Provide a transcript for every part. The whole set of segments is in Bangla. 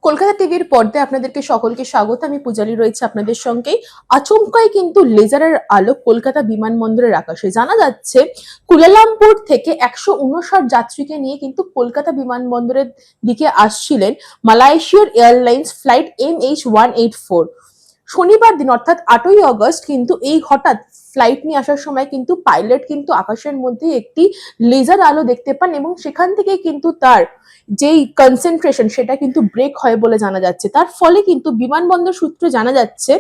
কলকাতা টিভির পর্দায় আপনাদেরকে সকলকে স্বাগত। আমি পূজালি রয়েছে আপনাদের সঙ্গে। আচমকাই কিন্তু লেজারের আলো কলকাতা বিমানবন্দরের আকাশে। জানা যাচ্ছে কুয়ালালামপুর থেকে 159 যাত্রীকে নিয়ে কিন্তু কলকাতা বিমানবন্দরের দিকে আসছিলেন মালয়েশিয়ার এয়ারলাইন্স ফ্লাইট MH184। শনিবার দিন অর্থাৎ 8ই আগস্ট কিন্তু এই হঠাৎ ফ্লাইট নিয়ে আসার সময় কিন্তু পাইলট কিন্তু আকাশের মধ্যে একটি লেজার আলো দেখতে পান এবং সেখান থেকে কিন্তু তার যেই কনসেন্ট্রেশন সেটা কিন্তু ব্রেক হয় বলে জানা যাচ্ছে। তার ফলে কিন্তু বিমানবন্দর সূত্রে জানা যাচ্ছে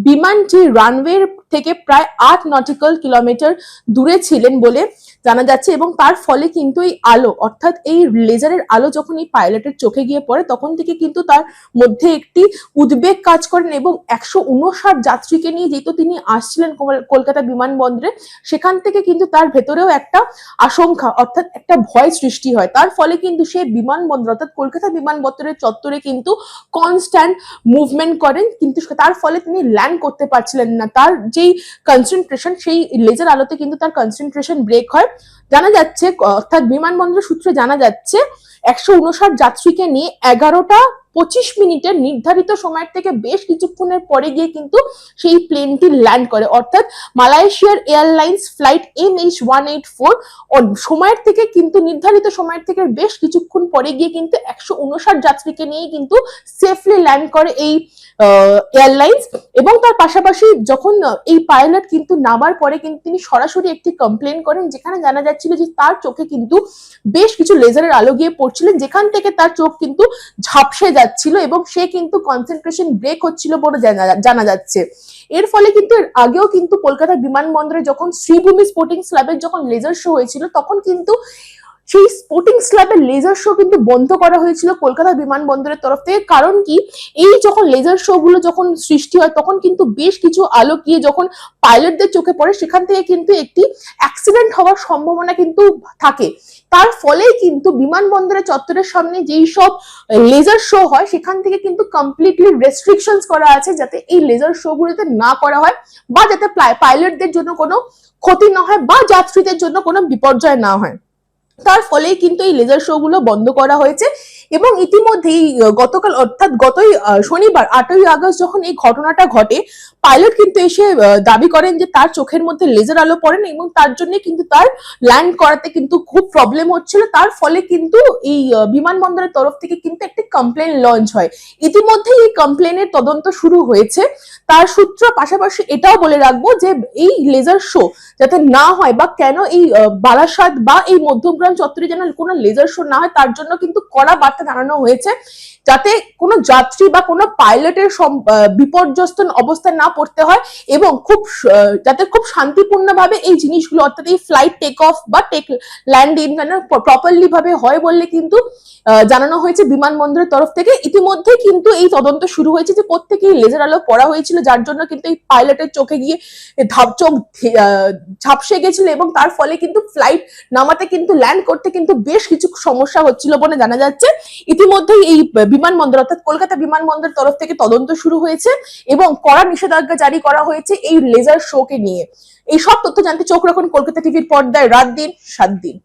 বিমানটি রানওয়ে থেকে প্রায় 8 নটিক্যাল কিলোমিটার দূরে ছিলেন বলে জানা যাচ্ছে এবং তার ফলে কিন্তু এই আলো অর্থাৎ এই লেজারের আলো যখন এই পাইলটের চোখে গিয়ে পড়ে তখন থেকে কিন্তু তার মধ্যে একটি উদ্বেগ কাজ করেন এবং 159 যাত্রীকে নিয়ে যেহেতু তিনি আসছিলেন কলকাতা বিমানবন্দরে, সেখান থেকে কিন্তু তার ভেতরেও একটা আশঙ্কা অর্থাৎ একটা ভয় সৃষ্টি হয়। তার ফলে কিন্তু সে বিমানবন্দর অর্থাৎ কলকাতা বিমানবন্দরের চত্বরে কিন্তু কনস্ট্যান্ট মুভমেন্ট করেন, কিন্তু তার ফলে তিনি ল্যান্ড করতে পারছিলেন না। তার যেই কনসেন্ট্রেশন সেই লেজার আলোতে কিন্তু তার কনসেন্ট্রেশন ব্রেক হয়। জানা যাচ্ছে অর্থাৎ বিমানবন্দর সূত্রে জানা যাচ্ছে 159 যাত্রীকে নিয়ে 11টা 25 মিনিটের নির্ধারিত সময়ের থেকে বেশ কিছুক্ষণের পরে গিয়ে কিন্তু সেই প্লেনটি ল্যান্ড করে। অর্থাৎ মালয়েশিয়ার এয়ারলাইন্স ফ্লাইট MH184 সময়ের থেকে কিন্তু নির্ধারিত সময়ের থেকে বেশ কিছুক্ষণ পরে গিয়ে কিন্তু 159 যাত্রীকে নিয়ে কিন্তু সেফলি ল্যান্ড করে এই এয়ারলাইন্স। এবং তার পাশাপাশি যখন এই পাইলট কিন্তু নামার পরে কিন্তু তিনি সরাসরি একটি কমপ্লেন করেন, যেখানে জানা যাচ্ছিল যে তার চোখে কিন্তু বেশ কিছু লেজারের আলো গিয়ে পড়ছিলেন, যেখান থেকে তার চোখ কিন্তু ঝাপসে যাচ্ছিল এবং সে কিন্তু কনসেন্ট্রেশন ব্রেক হচ্ছিল বলে জানা যাচ্ছে। এর ফলে কিন্তু এর আগেও কিন্তু কলকাতা বিমানবন্দরে যখন শ্রীভূমি স্পোর্টিং ক্লাবের যখন লেজার শো হয়েছিল তখন কিন্তু সেই স্পোর্টিং ক্লাবের লেজার শো কিন্তু বন্ধ করা হয়েছিল কলকাতা বিমানবন্দরের তরফ থেকে। কারণ কি, এই যখন লেজার শো গুলো যখন সৃষ্টি হয় তখন কিন্তু বেশ কিছু আলো গিয়ে যখন পাইলটদের চোখে পড়ে সেখান থেকে কিন্তু একটি অ্যাক্সিডেন্ট হওয়ার সম্ভাবনা কিন্তু থাকে। তার ফলেই কিন্তু বিমানবন্দরের চত্বরের সামনে যেই সব লেজার শো হয় সেখান থেকে কিন্তু কমপ্লিটলি রেস্ট্রিকশনস করা আছে যাতে এই লেজার শো গুলোতে না করা হয় বা যাতে পাইলটদের জন্য কোনো ক্ষতি না হয় বা যাত্রীদের জন্য কোনো বিপর্যয় না হয়। তার ফলেই কিন্তু এই লেজার শো গুলো বন্ধ করা হয়েছে এবং ইতিমধ্যেই গতকাল অর্থাৎ গতই শনিবার 8ই আগস্ট যখন এই ঘটনাটা ঘটে, পাইলট কিন্তু এসে দাবি করেন যে তার চোখের মধ্যে লেজার আলো পড়ে না এবং তার জন্য কিন্তু তার ল্যান্ড করাতে কিন্তু খুব প্রবলেম হচ্ছিল। তার ফলে কিন্তু এই বিমানবন্দরের তরফ থেকে কিন্তু একটি কমপ্লেন লঞ্চ হয়। ইতিমধ্যেই এই কমপ্লেনের তদন্ত শুরু হয়েছে। তার সূত্র পাশাপাশি এটাও বলে রাখবো যে এই লেজার শো যাতে না হয় বা কেন এই বারাসাত বা এই মধ্যমগ্রাম চত্বরে যেন কোনো লেজার শো না হয় তার জন্য কিন্তু কড়া বার্তা জানানো হয়েছে, যাতে কোনো যাত্রী বা কোনো পাইলটের বিপর্যস্ত অবস্থায় না পড়তে হয় এবং যাতে খুব শান্তিপূর্ণভাবে এই জিনিসগুলো অর্থাৎ এই ফ্লাইট টেক অফ বা টেক ল্যান্ডিং প্রপারলি ভাবে হয় বললে কিন্তু জানানো হয়েছে বিমানবন্দরের তরফ থেকে। ইতিমধ্যে কিন্তু এই তদন্ত শুরু হয়েছে যে প্রত্যেকেই লেজার আলো পড়া হয়েছিল, যার জন্য কিন্তু এই পাইলটের চোখে গিয়ে চোখ ঝাপসে গেছিল এবং তার ফলে কিন্তু ফ্লাইট নামাতে কিন্তু ল্যান্ড করতে কিন্তু বেশ কিছু সমস্যা হচ্ছিল বলে জানা যাচ্ছে। ইতিমধ্যেই এই বিমানবন্দর অর্থাৎ কলকাতা বিমানবন্দর তরফ থেকে তদন্ত শুরু হয়েছে এবং কড়া নিষেধাজ্ঞা জারি করা হয়েছে এই লেজার শো কে নিয়ে। এই সব তথ্য জানতে চোখ রাখুন কলকাতা টিভির পর্দায় রাত দিন 7 দিন।